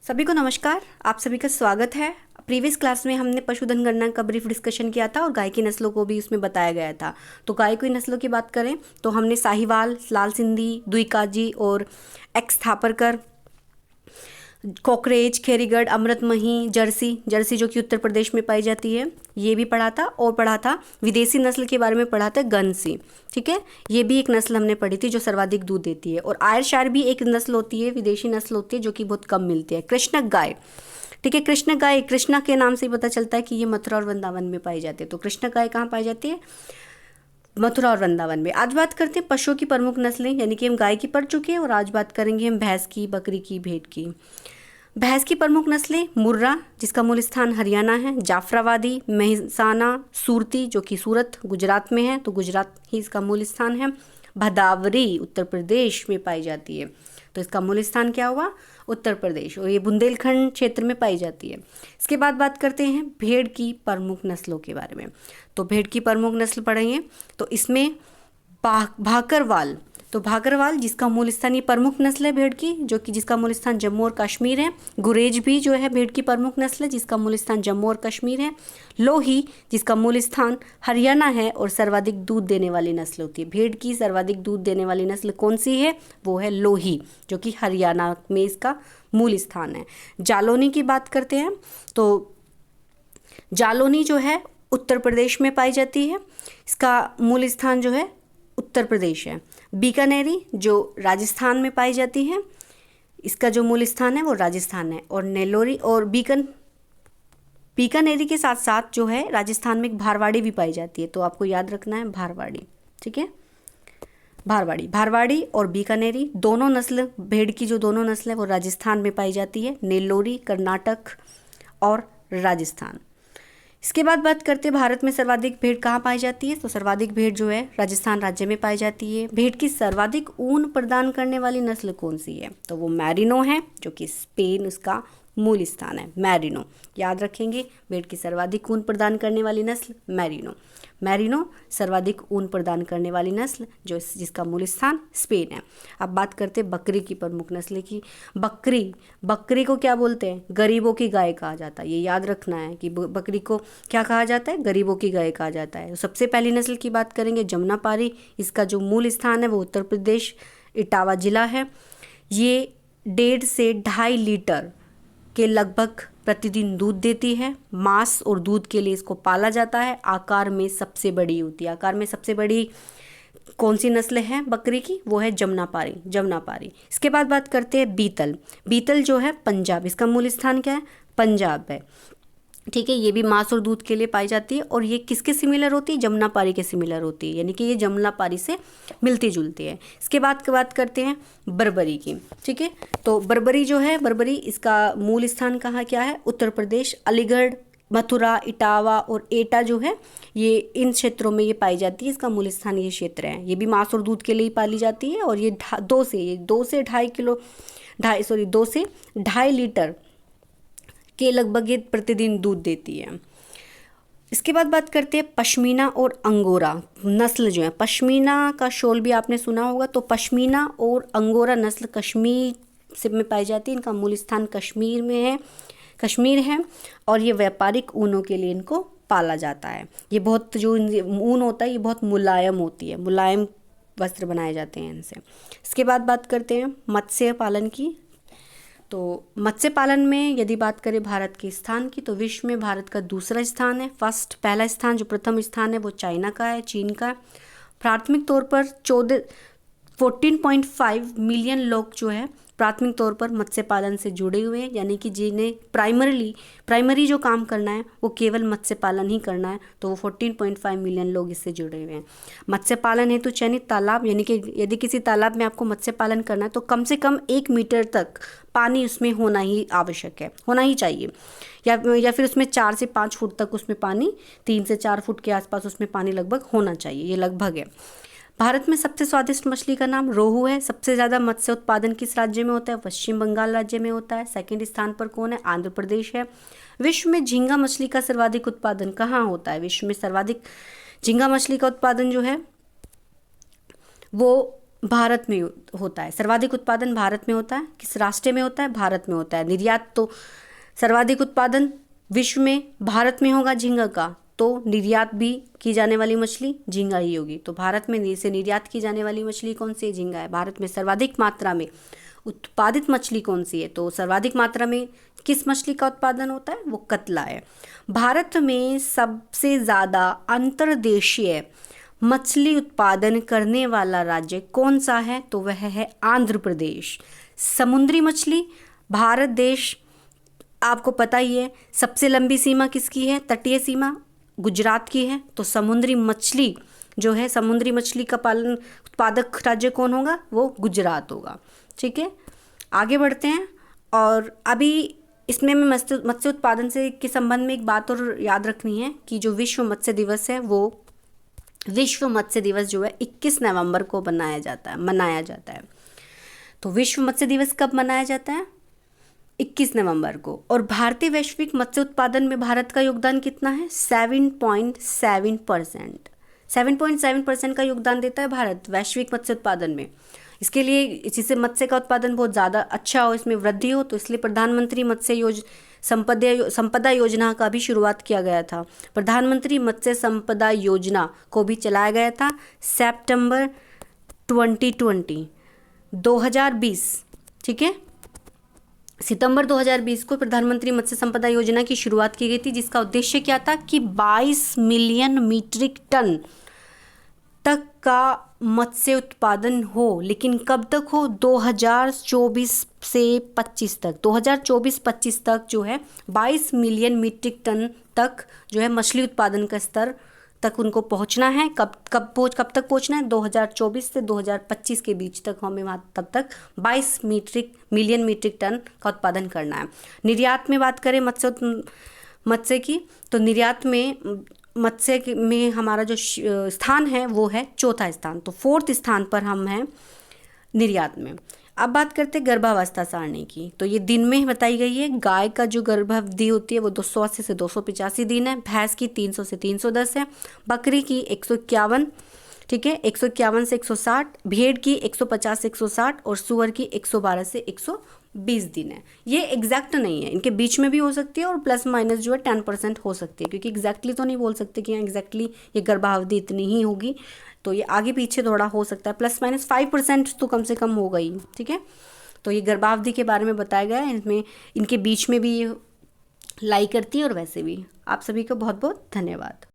सभी को नमस्कार। आप सभी का स्वागत है। प्रीवियस क्लास में हमने पशुधन गणना का ब्रीफ डिस्कशन किया था और गाय की नस्लों को भी उसमें बताया गया था। तो गाय की नस्लों की बात करें तो हमने साहिवाल, लाल सिंधी, दुईकाजी और एक्स थापरकर, कॉकरेज, खेरीगढ़, अमृतमही, जर्सी जो कि उत्तर प्रदेश में पाई जाती है, ये भी पढ़ा था। और पढ़ा था विदेशी नस्ल के बारे में, पढ़ा था गनसी। ठीक है, ये भी एक नस्ल हमने पढ़ी थी जो सर्वाधिक दूध देती है। और आयरशायर भी एक नस्ल होती है, विदेशी नस्ल होती है जो कि बहुत कम मिलती है। कृष्णक गाय, ठीक है, कृष्णक गाय, कृष्णा के नाम से ही पता चलता है कि ये मथुरा और वृंदावन में पाई जाती है। तो कृष्णक गाय कहाँ पाई जाती है? मथुरा और वृंदावन में। आज बात करते हैं पशुओं की प्रमुख नस्लें, यानी कि हम गाय की पढ़ चुके हैं और आज बात करेंगे हम भैंस की, बकरी की, भेड़ की। भैंस की प्रमुख नस्लें मुर्रा, जिसका मूल स्थान हरियाणा है, जाफराबादी, मेहसाना, सूरती जो कि सूरत गुजरात में है, तो गुजरात ही इसका मूल स्थान है। भदावरी उत्तर प्रदेश में पाई जाती है, तो इसका मूल स्थान क्या हुआ? उत्तर प्रदेश, और ये बुंदेलखंड क्षेत्र में पाई जाती है। इसके बाद बात करते हैं भेड़ की प्रमुख नस्लों के बारे में। तो भेड़ की प्रमुख नस्ल पढ़ेंगे तो इसमें भाकरवाल, तो भाकरवाल जिसका मूल स्थान, ये प्रमुख नस्ल है भेड़ की, जो कि जिसका मूल स्थान जम्मू और कश्मीर है। गुरेज भी जो है भेड़ की प्रमुख नस्ल है जिसका मूल स्थान जम्मू और कश्मीर है। लोही जिसका मूल स्थान हरियाणा है और सर्वाधिक दूध देने वाली नस्ल होती है। भेड़ की सर्वाधिक दूध देने वाली नस्ल कौन सी है? वो है लोही, जो कि हरियाणा में इसका मूल स्थान है। जालौनी की बात करते हैं तो जालौनी जो है उत्तर प्रदेश में पाई जाती है, इसका मूल स्थान जो है उत्तर प्रदेश है। बीकानेरी जो राजस्थान में पाई जाती है, इसका जो मूल स्थान है वो राजस्थान है। और नेल्लोरी और बीकानेरी के साथ साथ जो है राजस्थान में एक भारवाड़ी भी पाई जाती है, तो आपको याद रखना है भारवाड़ी। ठीक है, भारवाड़ी और बीकानेरी दोनों नस्ल, भेड़ की जो दोनों नस्ल है वो राजस्थान में पाई जाती है, नेल्लोरी कर्नाटक और राजस्थान। इसके बाद बात करते हैं भारत में सर्वाधिक भेड़ कहाँ पाई जाती है। तो सर्वाधिक भेड़ जो है राजस्थान राज्य में पाई जाती है। भेड़ की सर्वाधिक ऊन प्रदान करने वाली नस्ल कौन सी है? तो वो मैरिनो है, जो कि स्पेन उसका मूल स्थान है। मैरिनो याद रखेंगे, भेड़ की सर्वाधिक ऊन प्रदान करने वाली नस्ल मैरिनो सर्वाधिक ऊन प्रदान करने वाली नस्ल जिसका मूल स्थान स्पेन है। अब बात करते हैं बकरी की प्रमुख नस्ल की। बकरी को क्या बोलते हैं? गरीबों की गाय कहा जाता है। ये याद रखना है कि बकरी को क्या कहा जाता है? गरीबों की गाय कहा जाता है। तो सबसे पहली नस्ल की बात करेंगे जमुनापारी, इसका जो मूल स्थान है वो उत्तर प्रदेश इटावा जिला है। ये 1.5 से 2.5 लीटर के लगभग प्रतिदिन दूध देती है। मांस और दूध के लिए इसको पाला जाता है। आकार में सबसे बड़ी होती है। आकार में सबसे बड़ी कौन सी नस्ल है बकरी की? वो है जमुनापारी। इसके बाद बात करते हैं बीतल जो है पंजाब, इसका मूल स्थान क्या है? पंजाब है। ठीक है, ये भी मांस और दूध के लिए पाई जाती है। और ये किसके सिमिलर होती है? जमुनापारी के सिमिलर होती है, यानी कि ये जमुनापारी से मिलती जुलती है। इसके बाद बात करते हैं बर्बरी की। ठीक है, तो बर्बरी जो है, बर्बरी इसका मूल स्थान कहाँ क्या है? उत्तर प्रदेश, अलीगढ़, मथुरा, इटावा और एटा जो है ये इन क्षेत्रों में ये पाई जाती है। इसका मूल स्थान ये क्षेत्र है। ये भी मांस और दूध के लिए पाली जाती है। और ये 2 से 2.5 लीटर के लगभग ये प्रतिदिन दूध देती है। इसके बाद बात करते हैं पश्मीना और अंगोरा नस्ल जो है। पश्मीना का शॉल भी आपने सुना होगा, तो पश्मीना और अंगोरा नस्ल कश्मीर से में पाई जाती है। इनका मूल स्थान कश्मीर है और ये व्यापारिक ऊनों के लिए इनको पाला जाता है। ये बहुत जो ऊन होता है ये बहुत मुलायम होती है, मुलायम वस्त्र बनाए जाते हैं इनसे। इसके बाद बात करते हैं मत्स्य पालन की। तो मत्स्य पालन में यदि बात करें भारत के स्थान की, तो विश्व में भारत का दूसरा स्थान है। पहला स्थान जो प्रथम स्थान है वो चाइना का है, चीन का। प्राथमिक तौर पर 14.5 मिलियन लोग जो है प्राथमिक तौर पर मत्स्य पालन से जुड़े हुए हैं, यानी कि जिन्हें प्राइमरी जो काम करना है वो केवल मत्स्य पालन ही करना है, तो वो 14.5 मिलियन लोग इससे जुड़े हुए हैं। मत्स्य पालन हेतु चयनित तालाब, यानी कि यदि किसी तालाब में आपको मत्स्य पालन करना है तो कम से कम 1 मीटर तक पानी उसमें होना ही आवश्यक है, होना ही चाहिए। या फिर उसमें 4 से 5 फुट तक उसमें पानी, 3 से 4 फुट के आसपास उसमें पानी लगभग होना चाहिए, ये लगभग है। भारत में सबसे स्वादिष्ट मछली का नाम रोहू है। सबसे ज़्यादा मत्स्य उत्पादन किस राज्य में होता है? पश्चिम बंगाल राज्य में होता है। सेकंड स्थान पर कौन है? आंध्र प्रदेश है। विश्व में झींगा मछली का सर्वाधिक उत्पादन कहाँ होता है? विश्व में सर्वाधिक झींगा मछली का उत्पादन जो है वो भारत में होता है। सर्वाधिक उत्पादन भारत में होता है। किस राष्ट्र में होता है? भारत में होता है। निर्यात तो सर्वाधिक उत्पादन विश्व में भारत में होगा झींगा का, तो निर्यात भी की जाने वाली मछली झींगा ही होगी। तो भारत में से निर्यात की जाने वाली मछली कौन सी है? झींगा है। भारत में सर्वाधिक मात्रा में उत्पादित मछली कौन सी है? तो सर्वाधिक मात्रा में किस मछली का उत्पादन होता है? वो कतला है। भारत में सबसे ज़्यादा अंतर्देशीय मछली उत्पादन करने वाला राज्य कौन सा है? तो वह है आंध्र प्रदेश। समुद्री मछली भारत देश आपको पता ही है, सबसे लंबी सीमा किसकी है? तटीय सीमा गुजरात की है। तो समुद्री मछली जो है, समुद्री मछली का पालन उत्पादक राज्य कौन होगा? वो गुजरात होगा। ठीक है, आगे बढ़ते हैं। और अभी इसमें मैं मत्स्य उत्पादन से के संबंध में एक बात और याद रखनी है कि जो विश्व मत्स्य दिवस है, वो विश्व मत्स्य दिवस जो है 21 नवंबर को मनाया जाता है। तो विश्व मत्स्य दिवस कब मनाया जाता है? 21 नवंबर को। और भारतीय वैश्विक मत्स्य उत्पादन में भारत का योगदान कितना है? 7.7%। 7.7% का योगदान देता है भारत वैश्विक मत्स्य उत्पादन में। इसके लिए, जिससे मत्स्य का उत्पादन बहुत ज़्यादा अच्छा हो, इसमें वृद्धि हो, तो इसलिए प्रधानमंत्री मत्स्य संपदा योजना का भी शुरुआत किया गया था। प्रधानमंत्री मत्स्य संपदा योजना को भी चलाया गया था सितंबर 2020। ठीक है, सितंबर 2020 को प्रधानमंत्री मत्स्य संपदा योजना की शुरुआत की गई थी, जिसका उद्देश्य क्या था कि 22 मिलियन मीट्रिक टन तक का मत्स्य उत्पादन हो। लेकिन कब तक हो? 2024 से 25 तक। 2024-25 तक जो है 22 मिलियन मीट्रिक टन तक जो है मछली उत्पादन का स्तर तक उनको पहुंचना है। कब तक पहुंचना है? 2024 से 2025 के बीच तक हमें वहाँ तब तक 22 मिलियन मीट्रिक टन का उत्पादन करना है। निर्यात में बात करें मत्स्य की, तो निर्यात में मत्स्य में हमारा जो स्थान है वो है चौथा स्थान। तो 4th स्थान पर हम हैं निर्यात में। अब बात करते हैं गर्भावस्था सारणी की। तो ये दिन में बताई गई है। गाय का जो गर्भावधि होती है वो 280 से 285 दिन है। भैंस की 300 से 310 है। बकरी की 151, ठीक है, 151 से 160। भेड़ की 150 से 160 और सुअर की 112 से 120 दिन है। ये एग्जैक्ट नहीं है, इनके बीच में भी हो सकती है और प्लस माइनस जो है 10% हो सकती है, क्योंकि एग्जैक्टली तो नहीं बोल सकते कि एग्जैक्टली ये गर्भावधि इतनी ही होगी। तो ये आगे पीछे थोड़ा हो सकता है, प्लस माइनस 5% तो कम से कम हो गई। ठीक है, तो ये गर्भावधि के बारे में बताया गया है। इसमें इनके बीच में भी लाई करती है और वैसे भी। आप सभी को बहुत बहुत धन्यवाद।